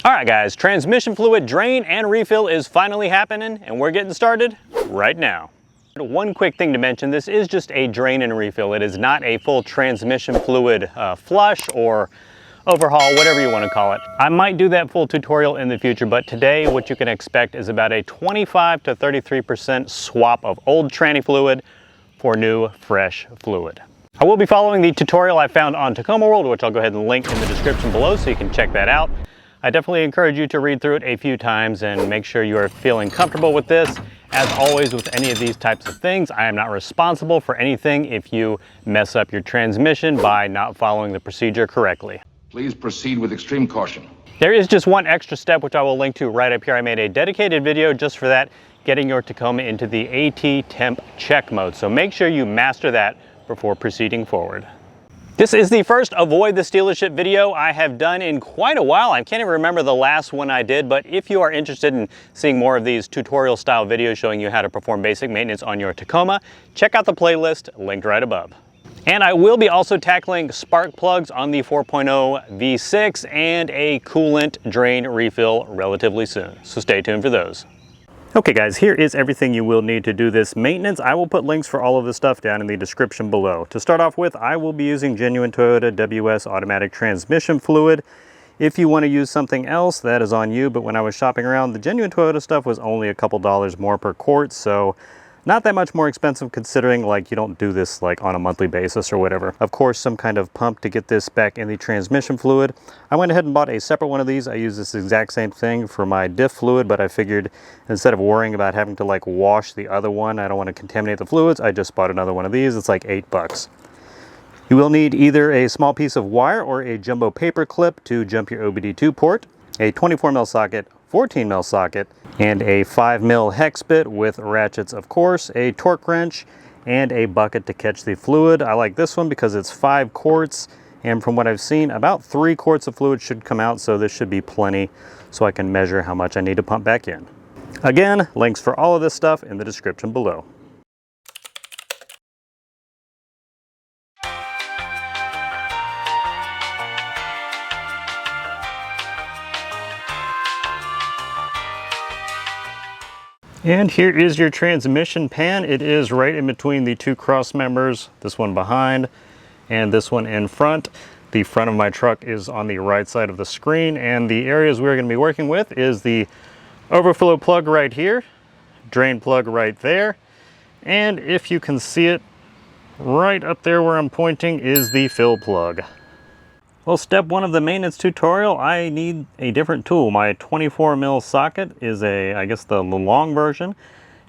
All right guys, transmission fluid drain and refill is finally happening and we're getting started right now. One quick thing to mention, this is just a drain and refill. It is not a full transmission fluid flush or overhaul, whatever you want to call it. I might do that full tutorial in the future, but today what you can expect is about a 25 to 33% swap of old tranny fluid for new, fresh fluid. I will be following the tutorial I found on Tacoma World, which I'll go ahead and link in the description below so you can check that out. I definitely encourage you to read through it a few times and make sure you are feeling comfortable with this. As always with any of these types of things, I am not responsible for anything if you mess up your transmission by not following the procedure correctly. Please proceed with extreme caution. There is just one extra step which I will link to right up here. I made a dedicated video just for that, getting your Tacoma into the AT temp check mode. So make sure you master that before proceeding forward. This is the first Avoid the Stealership video I have done in quite a while. I can't even remember the last one I did, but if you are interested in seeing more of these tutorial style videos showing you how to perform basic maintenance on your Tacoma, check out the playlist linked right above. And I will be also tackling spark plugs on the 4.0 V6 and a coolant drain refill relatively soon. So stay tuned for those. Okay guys, here is everything you will need to do this maintenance. I will put links for all of this stuff down in the description below. To start off with, I will be using genuine Toyota WS automatic transmission fluid. If you want to use something else, that is on you, but when I was shopping around, the genuine Toyota stuff was only a couple dollars more per quart, so not that much more expensive considering like you don't do this like on a monthly basis or whatever. Of course, some kind of pump to get this back in the transmission fluid. I went ahead and bought a separate one of these. I use this exact same thing for my diff fluid, but I figured instead of worrying about having to like wash the other one, I don't want to contaminate the fluids, I just bought another one of these. It's like $8. You will need either a small piece of wire or a jumbo paper clip to jump your OBD2 port, a 24mm socket, 14mm socket, and a 5mm hex bit with ratchets, of course, a torque wrench, and a bucket to catch the fluid. I like this one because it's 5 quarts, and from what I've seen, about 3 quarts of fluid should come out, so this should be plenty so I can measure how much I need to pump back in. Again, links for all of this stuff in the description below. And here is your transmission pan. It is right in between the two cross members, this one behind and this one in front. The front of my truck is on the right side of the screen, and the areas we're going to be working with is the overflow plug right here, drain plug right there, and if you can see it right up there where I'm pointing is the fill plug. Well, step one of the maintenance tutorial, I need a different tool. My 24mm socket is I guess the long version.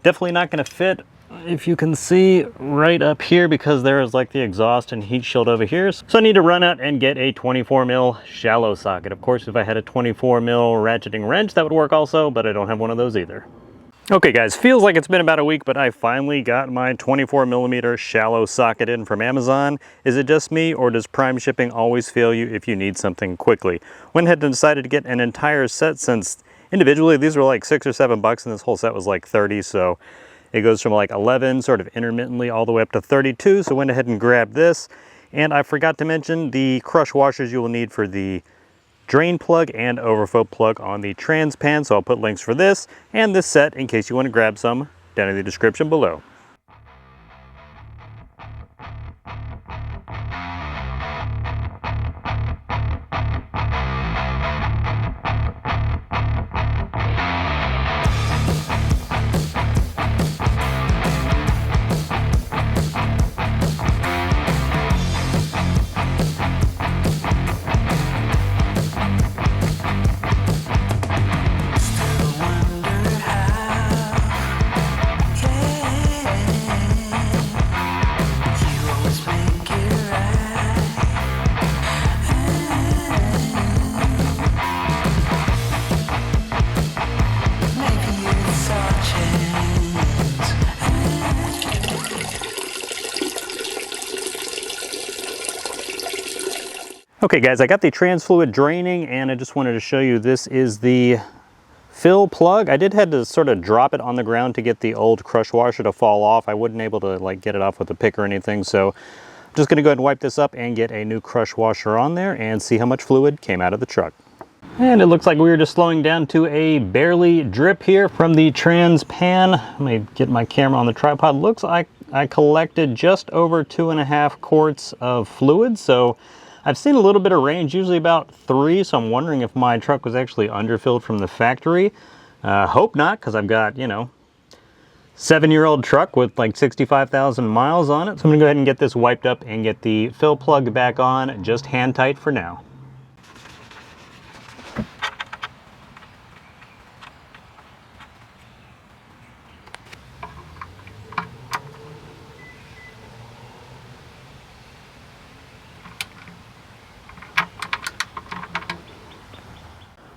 Definitely not going to fit, if you can see right up here, because there is like the exhaust and heat shield over here. So I need to run out and get a 24mm shallow socket. Of course, if I had a 24mm ratcheting wrench, that would work also, but I don't have one of those either. Okay guys, feels like it's been about a week, but I finally got my 24mm shallow socket in from Amazon. Is it just me, or does Prime shipping always fail you if you need something quickly? Went ahead and decided to get an entire set, since individually these were like $6 or $7 and this whole set was like 30, so it goes from like 11 sort of intermittently all the way up to 32, so went ahead and grabbed this. And I forgot to mention the crush washers you will need for the drain plug and overflow plug on the trans pan, so I'll put links for this and this set in case you want to grab some down in the description below. Okay guys, I got the trans fluid draining and I just wanted to show you, this is the fill plug. I did have to sort of drop it on the ground to get the old crush washer to fall off. I wasn't able to like get it off with a pick or anything, so I'm just gonna go ahead and wipe this up and get a new crush washer on there and see how much fluid came out of the truck. And it looks like we were just slowing down to a barely drip here from the trans pan. Let me get my camera on the tripod. Looks like I collected just over 2.5 quarts of fluid. So I've seen a little bit of range, usually about 3. So I'm wondering if my truck was actually underfilled from the factory. Hope not, because I've got, you know, 7-year-old truck with like 65,000 miles on it. So I'm gonna go ahead and get this wiped up and get the fill plug back on, just hand tight for now.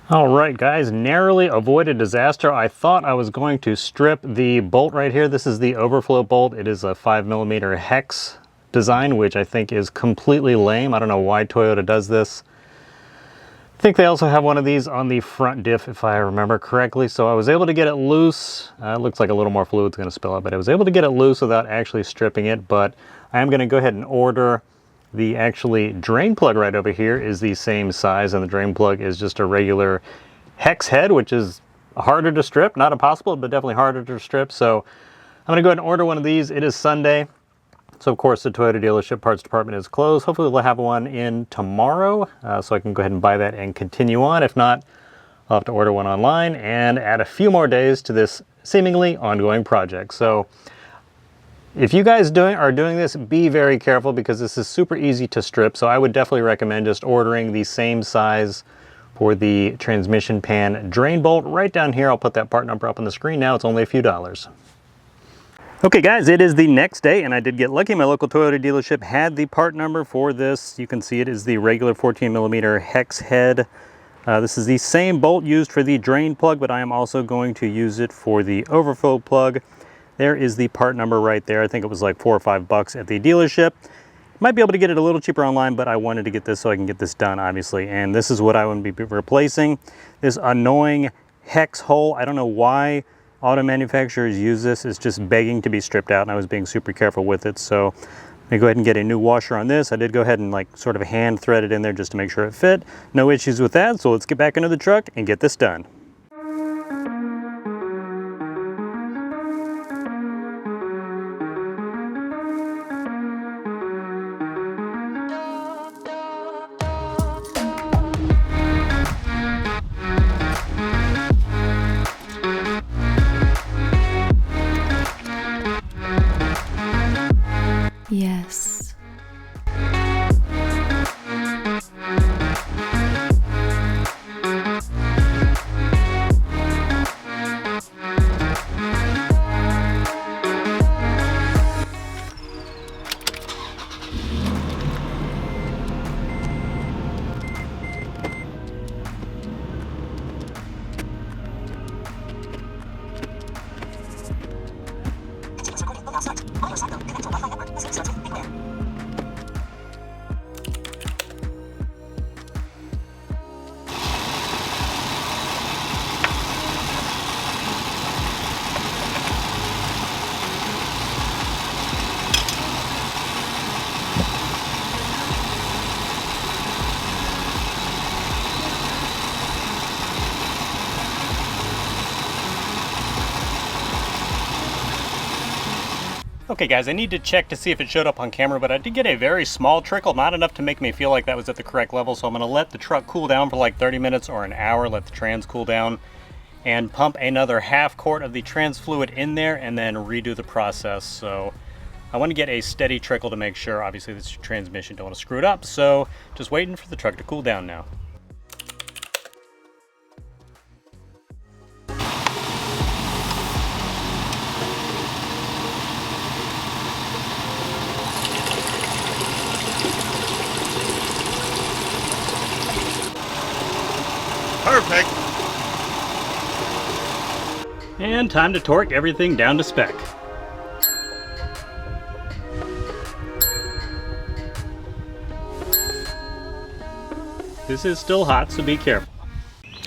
All right, guys, narrowly avoided disaster. I thought I was going to strip the bolt right here. This is the overflow bolt. It is a 5mm hex design, which I think is completely lame. I don't know why Toyota does this. I think they also have one of these on the front diff, if I remember correctly. So I was able to get it loose. It looks like a little more fluid's going to spill out, but I was able to get it loose without actually stripping it. But I am going to go ahead and order the actually drain plug right over here. Is the same size, and the drain plug is just a regular hex head, which is harder to strip. Not impossible, but definitely harder to strip. So I'm going to go ahead and order one of these. It is Sunday, so of course the Toyota dealership parts department is closed. Hopefully we'll have one in tomorrow, so I can go ahead and buy that and continue on. If not, I'll have to order one online and add a few more days to this seemingly ongoing project. So if you guys are doing this, be very careful, because this is super easy to strip. So I would definitely recommend just ordering the same size for the transmission pan drain bolt right down here. I'll put that part number up on the screen now. It's only a few dollars. Okay guys, it is the next day and I did get lucky. My local Toyota dealership had the part number for this. You can see it is the regular 14mm hex head. This is the same bolt used for the drain plug, but I am also going to use it for the overflow plug. There is the part number right there. I think it was like $4 or $5 at the dealership. Might be able to get it a little cheaper online, but I wanted to get this so I can get this done, obviously. And this is what I would be replacing. This annoying hex hole. I don't know why auto manufacturers use this. It's just begging to be stripped out, and I was being super careful with it. So I'm gonna go ahead and get a new washer on this. I did go ahead and like sort of hand thread it in there just to make sure it fit. No issues with that. So let's get back into the truck and get this done. Yes. Okay guys, I need to check to see if it showed up on camera, but I did get a very small trickle, not enough to make me feel like that was at the correct level. So I'm gonna let the truck cool down for like 30 minutes or an hour, let the trans cool down, and pump another half quart of the trans fluid in there and then redo the process. So I want to get a steady trickle to make sure, obviously this transmission, don't want to screw it up. So just waiting for the truck to cool down now. Perfect. And time to torque everything down to spec. This is still hot, so be careful.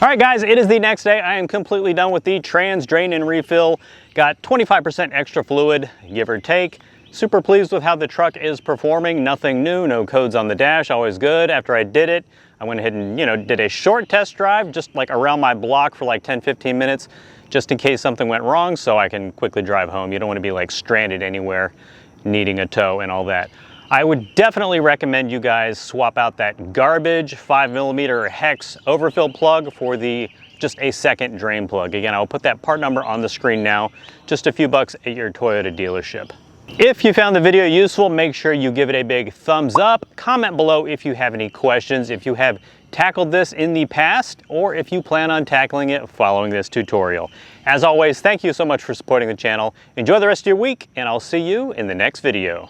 All right guys, it is the next day. I am completely done with the trans drain and refill. Got 25% extra fluid, give or take. Super pleased with how the truck is performing. Nothing new, no codes on the dash, always good. After I did it, I went ahead and, did a short test drive, just like around my block for like 10-15 minutes, just in case something went wrong, so I can quickly drive home. You don't want to be like stranded anywhere, needing a tow and all that. I would definitely recommend you guys swap out that garbage 5mm hex overfill plug for just a second drain plug. Again, I'll put that part number on the screen now, just a few bucks at your Toyota dealership. If you found the video useful, make sure you give it a big thumbs up. Comment below if you have any questions, if you have tackled this in the past, or if you plan on tackling it following this tutorial. As always, thank you so much for supporting the channel. Enjoy the rest of your week, and I'll see you in the next video.